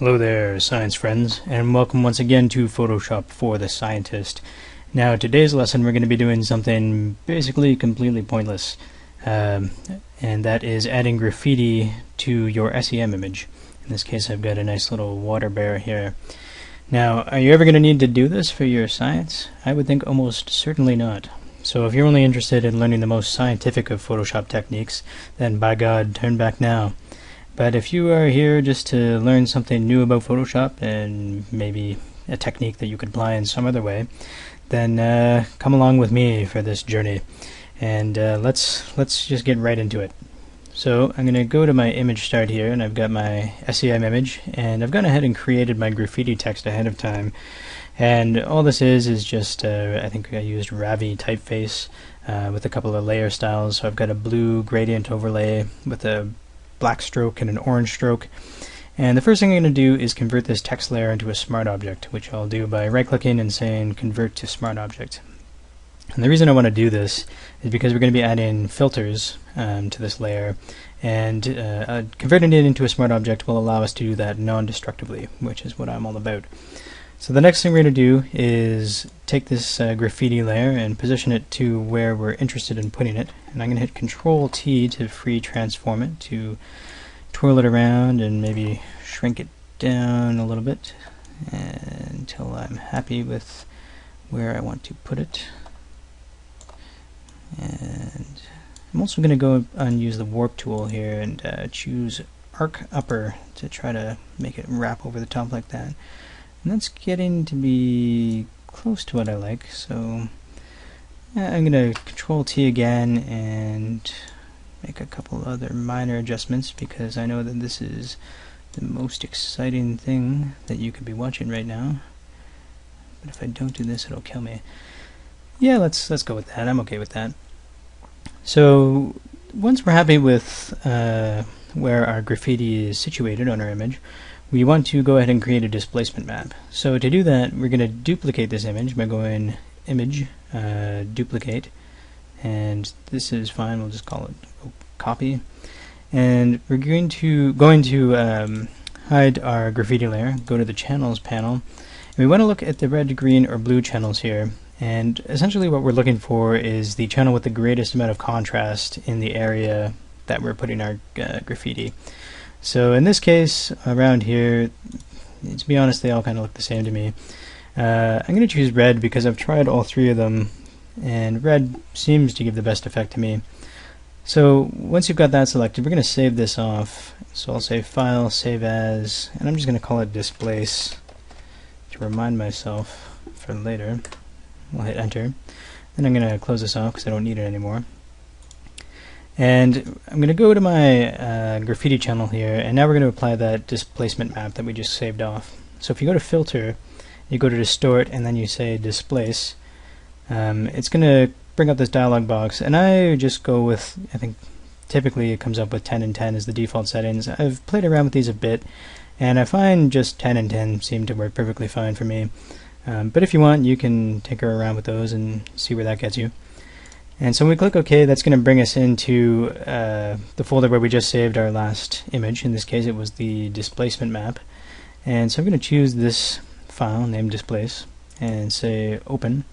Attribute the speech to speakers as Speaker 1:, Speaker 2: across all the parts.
Speaker 1: Hello there, science friends, and welcome once again to Photoshop for the Scientist. Now, today's lesson we're going to be doing something basically completely pointless, and that is adding graffiti to your SEM image. In this case, I've got a nice little water bear here. Now, are you ever going to need to do this for your science? I would think almost certainly not. So if you're only interested in learning the most scientific of Photoshop techniques, then by God, turn back now. But if you are here just to learn something new about Photoshop and maybe a technique that you could apply in some other way, then come along with me for this journey, and let's just get right into it. So I'm going to go to my image start here, and I've got my SEM image, and I've gone ahead and created my graffiti text ahead of time. And all this is just, I think I used Ravi typeface with a couple of layer styles. So I've got a blue gradient overlay with a black stroke and an orange stroke. And the first thing I'm going to do is convert this text layer into a smart object, which I'll do by right-clicking and saying Convert to Smart Object. And the reason I want to do this is because we're going to be adding filters to this layer, and converting it into a smart object will allow us to do that non-destructively, which is what I'm all about. So the next thing we're going to do is take this graffiti layer and position it to where we're interested in putting it. And I'm going to hit Control T to free transform it, to twirl it around and maybe shrink it down a little bit until I'm happy with where I want to put it. And I'm also going to go and use the warp tool here and choose Arc Upper to try to make it wrap over the top like that. And that's getting to be close to what I like, so I'm going to Control T again and make a couple other minor adjustments, because I know that this is the most exciting thing that you could be watching right now. But if I don't do this, it'll kill me. Yeah, let's go with that. I'm okay with that. So once we're happy with where our graffiti is situated on our image, we want to go ahead and create a displacement map. So to do that, we're going to duplicate this image by going Image, Duplicate, and this is fine. We'll just call it Copy. And we're going to hide our graffiti layer. Go to the Channels panel, and we want to look at the red, green, or blue channels here. And essentially, what we're looking for is the channel with the greatest amount of contrast in the area that we're putting our graffiti. So in this case, around here, to be honest, they all kind of look the same to me. I'm going to choose red because I've tried all three of them, and red seems to give the best effect to me. So once you've got that selected, we're going to save this off. So I'll say File, Save As, and I'm just going to call it Displace to remind myself for later. We'll hit Enter. Then I'm going to close this off because I don't need it anymore. And I'm going to go to my graffiti channel here, and now we're going to apply that displacement map that we just saved off. So if you go to Filter, you go to Distort, and then you say Displace, it's going to bring up this dialog box, and I just go with, I think typically it comes up with 10 and 10 as the default settings. I've played around with these a bit, and I find just 10 and 10 seem to work perfectly fine for me. But if you want, you can tinker around with those and see where that gets you. And so when we click OK, that's going to bring us into the folder where we just saved our last image. In this case, it was the displacement map. And so I'm going to choose this file named Displace and say Open.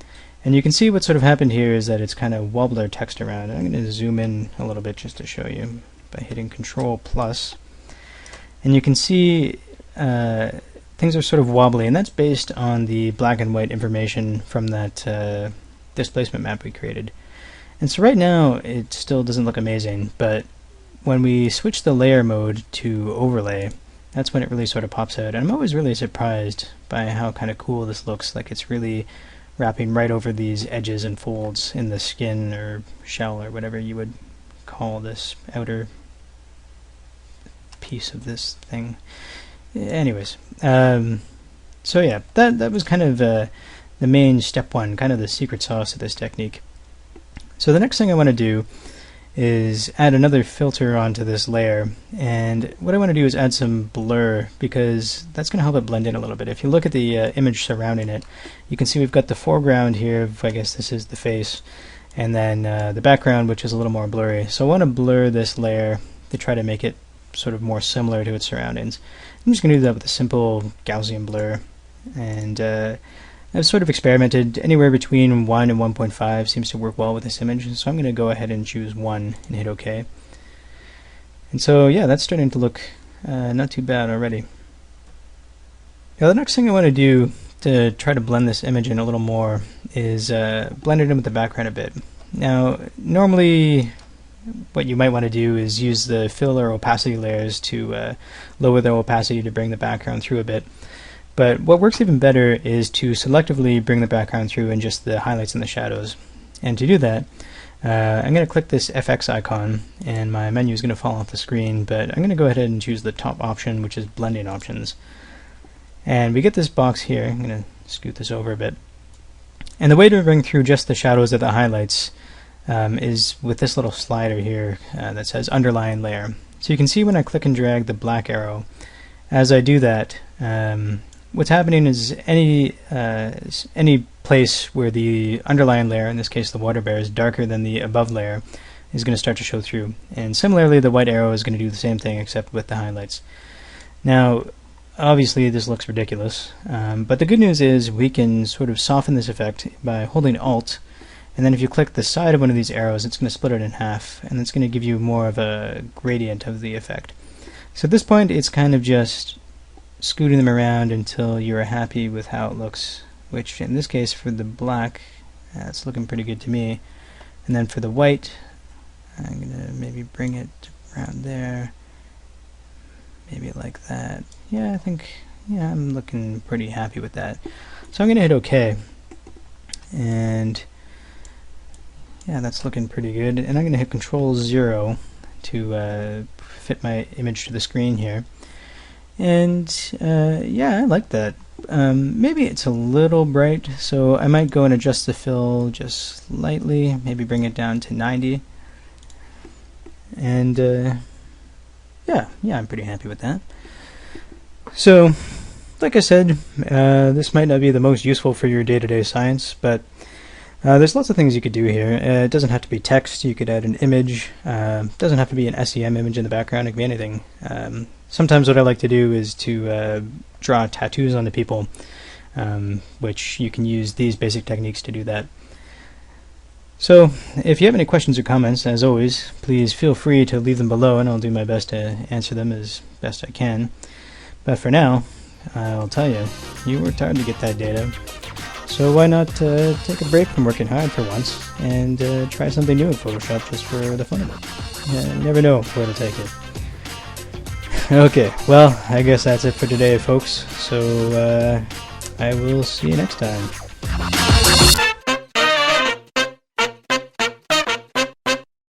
Speaker 1: And you can see what sort of happened here is that it's kind of wobbled our text around. I'm going to zoom in a little bit just to show you by hitting Control+. And you can see things are sort of wobbly, and that's based on the black and white information from that displacement map we created. And so right now it still doesn't look amazing, but when we switch the layer mode to overlay, that's when it really sort of pops out. And I'm always really surprised by how kind of cool this looks. Like it's really wrapping right over these edges and folds in the skin or shell or whatever you would call this outer piece of this thing. Anyways, so yeah, that was kind of the main step one, kind of the secret sauce of this technique. So the next thing I want to do is add another filter onto this layer, and what I want to do is add some blur, because that's going to help it blend in a little bit. If you look at the image surrounding it, you can see we've got the foreground here, I guess this is the face, and then the background, which is a little more blurry. So I want to blur this layer to try to make it sort of more similar to its surroundings. I'm just going to do that with a simple Gaussian blur. And I've sort of experimented. Anywhere between 1 and 1.5 seems to work well with this image, so I'm going to go ahead and choose 1 and hit OK. And so yeah, that's starting to look not too bad already. Now the next thing I want to do to try to blend this image in a little more is blend it in with the background a bit. Now normally what you might want to do is use the fill or opacity layers to lower the opacity to bring the background through a bit. But what works even better is to selectively bring the background through in just the highlights and the shadows. And to do that, I'm going to click this FX icon, and my menu is going to fall off the screen, but I'm going to go ahead and choose the top option, which is blending options. And we get this box here. I'm going to scoot this over a bit. And the way to bring through just the shadows of the highlights is with this little slider here that says underline layer. So you can see when I click and drag the black arrow, as I do that, what's happening is any place where the underlying layer, in this case the water bear, is darker than the above layer is going to start to show through. And similarly, the white arrow is going to do the same thing except with the highlights. Now, obviously this looks ridiculous, but the good news is we can sort of soften this effect by holding Alt, and then if you click the side of one of these arrows, it's going to split it in half, and it's going to give you more of a gradient of the effect. So at this point, it's kind of just scooting them around until you're happy with how it looks, which in this case for the black, it's looking pretty good to me. And then for the white, I'm going to maybe bring it around there, maybe like that. Yeah, I think, yeah, I'm looking pretty happy with that. So I'm going to hit OK. And yeah, that's looking pretty good. And I'm going to hit Control 0 to fit my image to the screen here. And yeah, I like that. Maybe it's a little bright, so I might go and adjust the fill just slightly, maybe bring it down to 90. And yeah, I'm pretty happy with that. So, like I said, this might not be the most useful for your day-to-day science, but there's lots of things you could do here. It doesn't have to be text. You could add an image. It doesn't have to be an SEM image in the background. It can be anything. Sometimes what I like to do is to draw tattoos onto people, which you can use these basic techniques to do that. So if you have any questions or comments, as always, please feel free to leave them below, and I'll do my best to answer them as best I can. But for now, I'll tell you, you worked hard to get that data. So why not take a break from working hard for once and try something new in Photoshop just for the fun of it. Yeah, you never know where to take it. Okay, well, I guess that's it for today, folks. So I will see you next time.